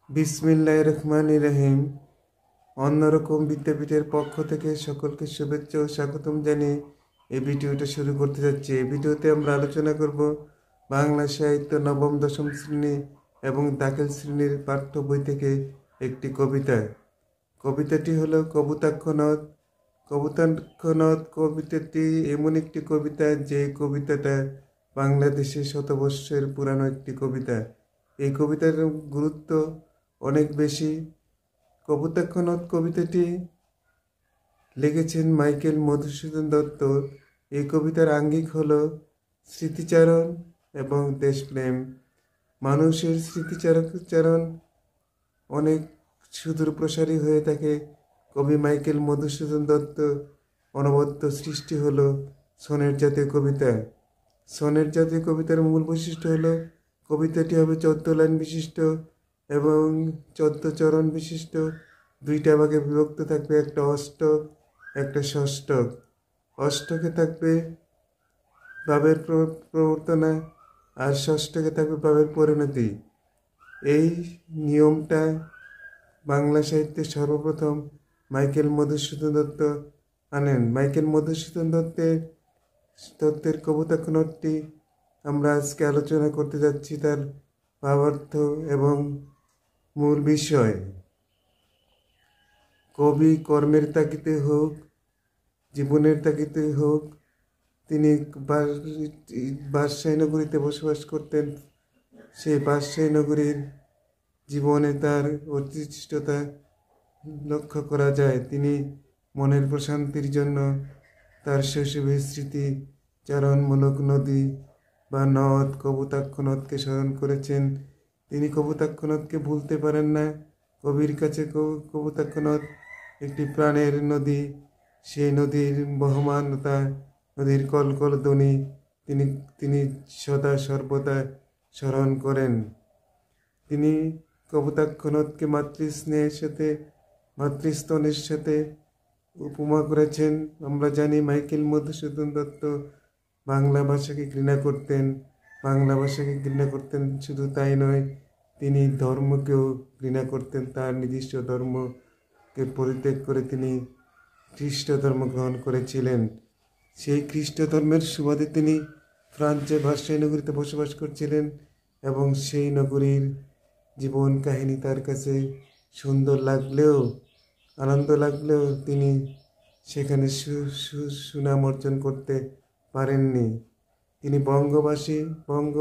বিসমিল্লাহির রহমানির রহিম। অন্যরকম বিদ্যাপীঠের পক্ষ থেকে সকলকে শুভেচ্ছা ও স্বাগতম জানিয়ে এই ভিডিওটা শুরু করতে যাচ্ছি। এই ভিডিওতে আমরা আলোচনা করব বাংলা সাহিত্য নবম দশম শ্রেণী এবং দাখিল শ্রেণীর পাঠ্য বই থেকে একটি কবিতা। কবিতাটি হলো কপোতাক্ষ নদ। কপোতাক্ষ নদ কবিতাটি এমন একটি কবিতা যে কবিতাটা বাংলাদেশের শতবর্ষের পুরানো একটি কবিতা। এই কবিতার গুরুত্ব অনেক বেশি। কপোতাক্ষ নদ কবিতাটি লিখেছেন মাইকেল মধুসূদন দত্ত। এই কবিতার আঙ্গিক হলো স্মৃতিচারণ এবং দেশপ্রেম। মানুষের স্মৃতিচারণ অনেক সুদূর প্রসারী হয়ে থাকে। কবি মাইকেল মধুসূদন দত্ত অনবদ্য সৃষ্টি হলো সনের জাতীয় কবিতা। সনের জাতীয় কবিতার মূল বৈশিষ্ট্য হলো কবিতাটি হবে 14 লাইন বিশিষ্ট এবং 14 চরণ বিশিষ্ট। দুইটা ভাগে বিভক্ত থাকবে, একটা অষ্টক একটা ষষ্ঠক। অষ্টকে থাকবে ভাবের প্রবর্তনা আর ষষ্ঠকে থাকবে ভাবের পরিণতি। এই নিয়মটা বাংলা সাহিত্যে সর্বপ্রথম মাইকেল মধুসূদন দত্ত আনেন। মাইকেল মধুসূদন দত্তের কপোতাক্ষ নদটি আমরা আজকে আলোচনা করতে যাচ্ছি, তার ভাবার্থ এবং মূল বিষয়। কবি কর্মের তাগিদে হোক, জীবনের তাগিদে হোক, তিনি বাদশাহী নগরীতে বসবাস করতেন। সেই বাদশাহী নগরীর জীবনে তার অদৃষ্টতা লক্ষ্য করা যায়। তিনি মনের প্রশান্তির জন্য তার শৈশবের স্মৃতি চারণমূলক নদী বা নদ কপোতাক্ষ নদকে স্মরণ করেছেন। তিনি কপোতাক্ষ নদকে ভুলতে পারেন না। কবির কাছে কপোতাক্ষ নদ একটি প্রাণের নদী। সেই নদীর বহমানতা, নদীর কলকল ধ্বনি তিনি সদা সর্বদা স্মরণ করেন। তিনি কপোতাক্ষ নদকে মাতৃস্নেহের সাথে, মাতৃস্তনের সাথে উপমা করেছেন। আমরা জানি মাইকেল মধুসূদন দত্ত বাংলা ভাষাকে ঘৃণা করতেন। বাংলা ভাষাকে ঘৃণা করতেন শুধু তাই নয়, তিনি ধর্মকেও ঘৃণা করতেন। তার নিজস্ব ধর্মকে পরিত্যাগ করে তিনি খ্রিস্ট ধর্ম গ্রহণ করেছিলেন। সেই খ্রিস্ট ধর্মের সুবাদে তিনি ফ্রান্সের ভার্সাই নগরীতে বসবাস করছিলেন এবং সেই নগরীর জীবন কাহিনী তার কাছে সুন্দর লাগলেও, আনন্দ লাগলেও তিনি সেখানে সুনাম অর্জন করতে পারেননি। তিনি বঙ্গবাসী, বঙ্গ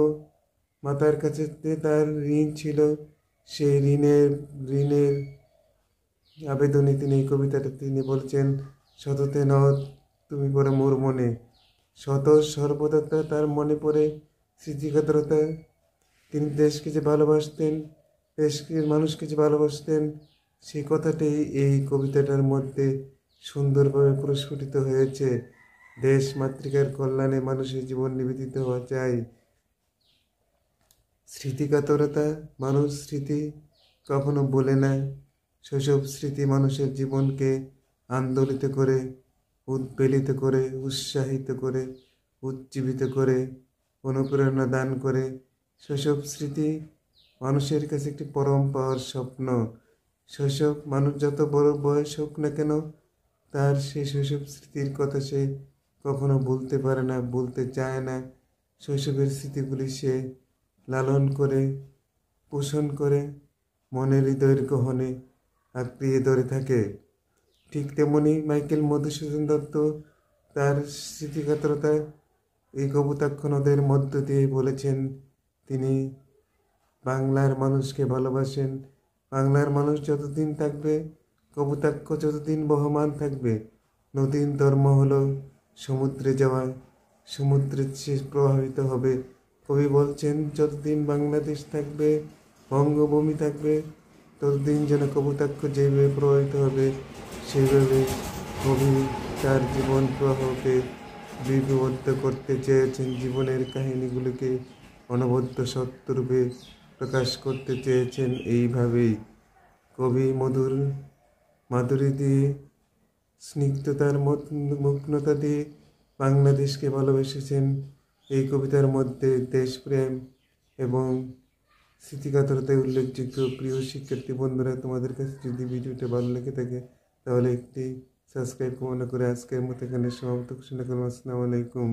মাতার কাছে তার ঋণ ছিল। সেই ঋণের আবেদনে তিনি এই কবিতাটা তিনি বলছেন, সততে নদ তুমি পড়ে মোর মনে। শত সর্বদা তার মনে পড়ে স্মৃতিকাতরতা। তিনি দেশকে যে ভালোবাসতেন, দেশকে মানুষকে যে ভালোবাসতেন, সেই কথাটি এই কবিতাটার মধ্যে সুন্দরভাবে প্রস্ফুটিত হয়েছে। দেশ মাতৃকার কল্যাণে মানুষের জীবন নিবেদিত হওয়া চাই। স্মৃতিকাতরতা, মানুষ স্মৃতি কখনো বলে না। শৈশব স্মৃতি মানুষের জীবনকে আন্দোলিত করে, উদ্বেলিত করে, উৎসাহিত করে, উজ্জীবিত করে, অনুপ্রেরণা দান করে। শৈশব স্মৃতি মানুষের কাছে একটি পরম পাওয়ার স্বপ্ন। শৈশব, মানুষ যত বড় বয়স হোক না কেন, তার সেই শৈশব স্মৃতির কথা সে কখনো ভুলতে পারে না, ভুলতে চায় না। শৈশবের স্মৃতিগুলি সে লালন করে, পোষণ করে, মনের হৃদয়ের গহনে আঁকড়িয়ে ধরে থাকে। ঠিক তেমনি মাইকেল মধুসূদন দত্ত তার স্মৃতিকাতরতা এই কপোতাক্ষ নদের মধ্য দিয়ে বলেছেন। তিনি বাংলার মানুষকে ভালোবাসেন। বাংলার মানুষ যতদিন থাকবে, কপোতাক্ষ যতদিন বহমান থাকবে। নদীর ধর্ম হলো সমুদ্রে যাওয়া, সমুদ্রের সে প্রভাবিত হবে। কবি বলছেন, যতদিন বাংলাদেশ থাকবে, বঙ্গভূমি থাকবে, ততদিন যেন কপোতাক্ষ যেভাবে প্রভাবিত হবে, সেইভাবে কবি তার জীবন প্রবাহকে লিপিবদ্ধ করতে চেয়েছেন। জীবনের কাহিনীগুলিকে অনবদ্য সত্যরূপে প্রকাশ করতে চেয়েছেন। এইভাবেই কবি মাধুরী দিয়ে, স্নিগ্ধতার মুগ্ধতা দিয়ে বাংলাদেশকে ভালোবেসেছেন। এই কবিতার মধ্যে দেশপ্রেম এবং স্মৃতিকাতরতায় উল্লেখযোগ্য। প্রিয় শিক্ষার্থী বন্ধুরা, তোমাদের কাছে যদি ভিডিওটা ভালো লেগে থাকে তাহলে একটি সাবস্ক্রাইব কামনা করে আজকের মতো এখানে সমাপ্ত ঘোষণা করলাম। আসসালামু আলাইকুম।